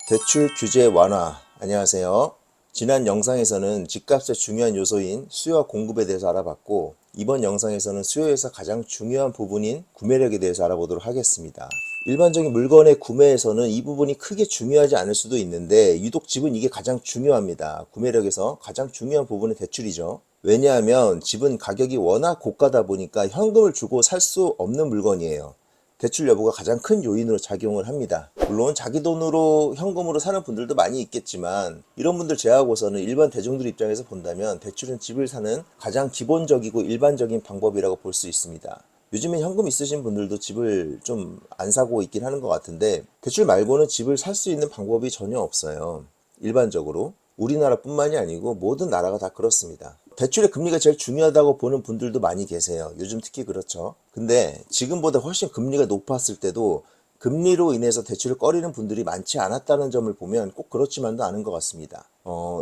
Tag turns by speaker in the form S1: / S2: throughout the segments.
S1: 대출 규제 완화. 안녕하세요. 지난 영상에서는 집값의 중요한 요소인 수요와 공급에 대해서 알아봤고, 이번 영상에서는 수요에서 가장 중요한 부분인 구매력에 대해서 알아보도록 하겠습니다. 일반적인 물건의 구매에서는 이 부분이 크게 중요하지 않을 수도 있는데, 유독 집은 이게 가장 중요합니다. 구매력에서 가장 중요한 부분은 대출이죠. 왜냐하면 집은 가격이 워낙 고가다 보니까 현금을 주고 살 수 없는 물건이에요. 대출 여부가 가장 큰 요인으로 작용을 합니다. 물론 자기 돈으로 현금으로 사는 분들도 많이 있겠지만, 이런 분들 제외하고서는 일반 대중들 입장에서 본다면 대출은 집을 사는 가장 기본적이고 일반적인 방법이라고 볼 수 있습니다. 요즘에 현금 있으신 분들도 집을 좀 안 사고 있긴 하는 것 같은데, 대출 말고는 집을 살 수 있는 방법이 전혀 없어요. 일반적으로 우리나라뿐만이 아니고 모든 나라가 다 그렇습니다. 대출의 금리가 제일 중요하다고 보는 분들도 많이 계세요. 요즘 특히 그렇죠. 근데 지금보다 훨씬 금리가 높았을 때도 금리로 인해서 대출을 꺼리는 분들이 많지 않았다는 점을 보면 꼭 그렇지만도 않은 것 같습니다.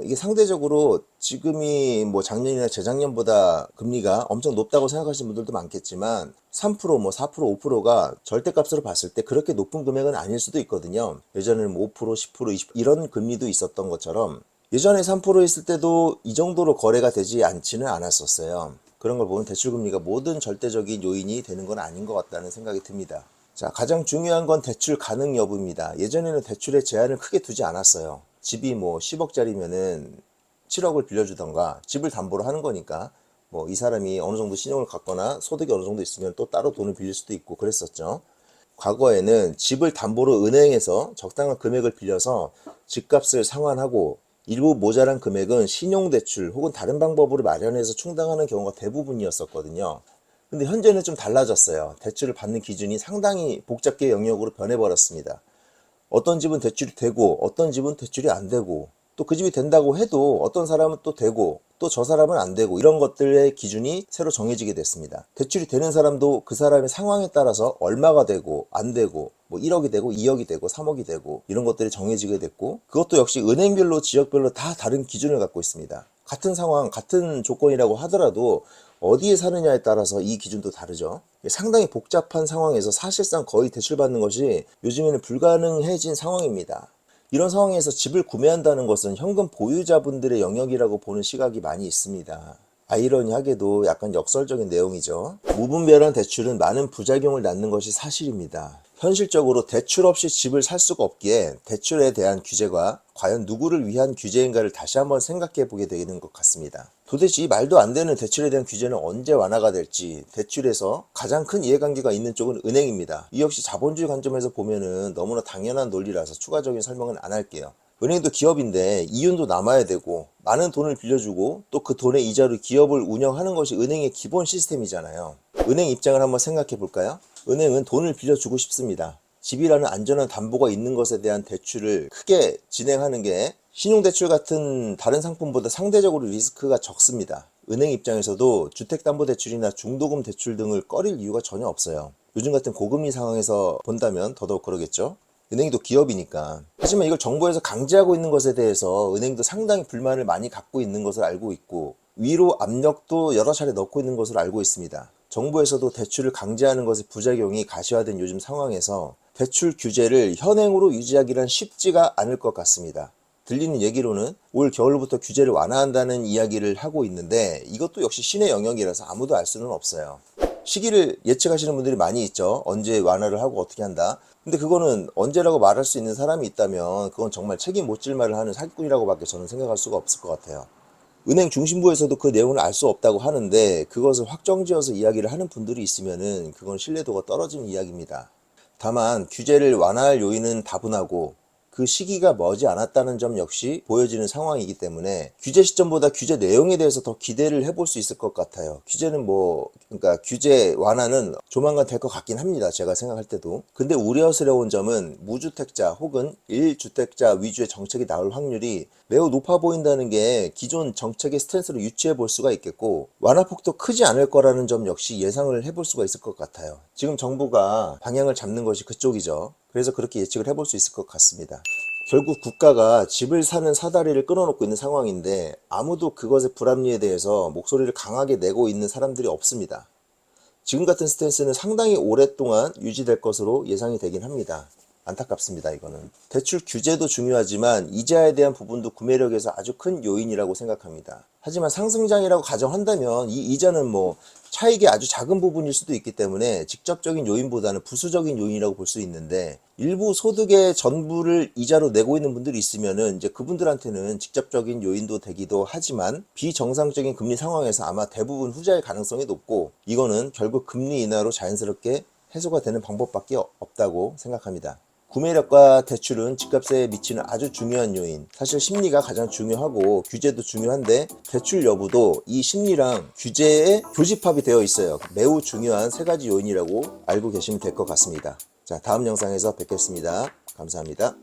S1: 이게 상대적으로 지금이 뭐 작년이나 재작년보다 금리가 엄청 높다고 생각하시는 분들도 많겠지만, 3%, 뭐 4%, 5%가 절대값으로 봤을 때 그렇게 높은 금액은 아닐 수도 있거든요. 예전에는 뭐 5%, 10%, 20% 이런 금리도 있었던 것처럼, 예전에 3% 있을 때도 이 정도로 거래가 되지 않지는 않았었어요. 그런 걸 보면 대출금리가 모든 절대적인 요인이 되는 건 아닌 것 같다는 생각이 듭니다. 자, 가장 중요한 건 대출 가능 여부입니다. 예전에는 대출에 제한을 크게 두지 않았어요. 집이 뭐 10억짜리면은 7억을 빌려주던가, 집을 담보로 하는 거니까 뭐 이 사람이 어느 정도 신용을 갖거나 소득이 어느 정도 있으면 또 따로 돈을 빌릴 수도 있고 그랬었죠. 과거에는 집을 담보로 은행에서 적당한 금액을 빌려서 집값을 상환하고, 일부 모자란 금액은 신용대출 혹은 다른 방법으로 마련해서 충당하는 경우가 대부분이었었거든요. 근데 현재는 좀 달라졌어요. 대출을 받는 기준이 상당히 복잡계 영역으로 변해버렸습니다. 어떤 집은 대출이 되고 어떤 집은 대출이 안 되고, 또 그 집이 된다고 해도 어떤 사람은 또 되고 또 저 사람은 안 되고, 이런 것들의 기준이 새로 정해지게 됐습니다. 대출이 되는 사람도 그 사람의 상황에 따라서 얼마가 되고 안 되고, 뭐 1억이 되고 2억이 되고 3억이 되고, 이런 것들이 정해지게 됐고, 그것도 역시 은행별로 지역별로 다 다른 기준을 갖고 있습니다. 같은 상황, 같은 조건이라고 하더라도 어디에 사느냐에 따라서 이 기준도 다르죠. 상당히 복잡한 상황에서 사실상 거의 대출받는 것이 요즘에는 불가능해진 상황입니다. 이런 상황에서 집을 구매한다는 것은 현금 보유자분들의 영역이라고 보는 시각이 많이 있습니다. 아이러니하게도 약간 역설적인 내용이죠. 무분별한 대출은 많은 부작용을 낳는 것이 사실입니다. 현실적으로 대출 없이 집을 살 수가 없기에 대출에 대한 규제가 과연 누구를 위한 규제인가를 다시 한번 생각해 보게 되는 것 같습니다. 도대체 이 말도 안 되는 대출에 대한 규제는 언제 완화가 될지, 대출에서 가장 큰 이해관계가 있는 쪽은 은행입니다. 이 역시 자본주의 관점에서 보면은 너무나 당연한 논리라서 추가적인 설명은 안 할게요. 은행도 기업인데 이윤도 남아야 되고, 많은 돈을 빌려주고 또 그 돈의 이자로 기업을 운영하는 것이 은행의 기본 시스템이잖아요. 은행 입장을 한번 생각해 볼까요? 은행은 돈을 빌려주고 싶습니다. 집이라는 안전한 담보가 있는 것에 대한 대출을 크게 진행하는 게 신용대출 같은 다른 상품보다 상대적으로 리스크가 적습니다. 은행 입장에서도 주택담보대출이나 중도금 대출 등을 꺼릴 이유가 전혀 없어요. 요즘 같은 고금리 상황에서 본다면 더더욱 그러겠죠. 은행도 기업이니까. 하지만 이걸 정부에서 강제하고 있는 것에 대해서 은행도 상당히 불만을 많이 갖고 있는 것을 알고 있고, 위로 압력도 여러 차례 넣고 있는 것으로 알고 있습니다. 정부에서도 대출을 강제하는 것의 부작용이 가시화된 요즘 상황에서 대출 규제를 현행으로 유지하기란 쉽지가 않을 것 같습니다. 들리는 얘기로는 올 겨울부터 규제를 완화한다는 이야기를 하고 있는데, 이것도 역시 신의 영역이라서 아무도 알 수는 없어요. 시기를 예측하시는 분들이 많이 있죠. 언제 완화를 하고 어떻게 한다. 근데 그거는 언제라고 말할 수 있는 사람이 있다면 그건 정말 책임 못 질 말을 하는 사기꾼이라고 밖에 저는 생각할 수가 없을 것 같아요. 은행 중심부에서도 그 내용을 알 수 없다고 하는데, 그것을 확정지어서 이야기를 하는 분들이 있으면은 그건 신뢰도가 떨어지는 이야기입니다. 다만 규제를 완화할 요인은 다분하고 그 시기가 머지 않았다는 점 역시 보여지는 상황이기 때문에, 규제 시점보다 규제 내용에 대해서 더 기대를 해볼 수 있을 것 같아요. 규제는 그러니까 규제 완화는 조만간 될 것 같긴 합니다. 제가 생각할 때도. 근데 우려스러운 점은 무주택자 혹은 1주택자 위주의 정책이 나올 확률이 매우 높아 보인다는 게 기존 정책의 스탠스로 유추해 볼 수가 있겠고, 완화폭도 크지 않을 거라는 점 역시 예상을 해볼 수가 있을 것 같아요. 지금 정부가 방향을 잡는 것이 그쪽이죠. 그래서 그렇게 예측을 해볼 수 있을 것 같습니다. 결국 국가가 집을 사는 사다리를 끊어놓고 있는 상황인데, 아무도 그것의 불합리에 대해서 목소리를 강하게 내고 있는 사람들이 없습니다. 지금 같은 스탠스는 상당히 오랫동안 유지될 것으로 예상이 되긴 합니다. 안타깝습니다. 이거는 대출 규제도 중요하지만 이자에 대한 부분도 구매력에서 아주 큰 요인이라고 생각합니다. 하지만 상승장이라고 가정한다면 이 이자는 뭐 차익의 아주 작은 부분일 수도 있기 때문에 직접적인 요인보다는 부수적인 요인이라고 볼 수 있는데, 일부 소득의 전부를 이자로 내고 있는 분들이 있으면은 이제 그분들한테는 직접적인 요인도 되기도 하지만, 비정상적인 금리 상황에서 아마 대부분 후자일 가능성이 높고, 이거는 결국 금리 인하로 자연스럽게 해소가 되는 방법밖에 없다고 생각합니다. 구매력과 대출은 집값에 미치는 아주 중요한 요인. 사실 심리가 가장 중요하고 규제도 중요한데, 대출 여부도 이 심리랑 규제에 교집합이 되어 있어요. 매우 중요한 세 가지 요인이라고 알고 계시면 될 것 같습니다. 자, 다음 영상에서 뵙겠습니다. 감사합니다.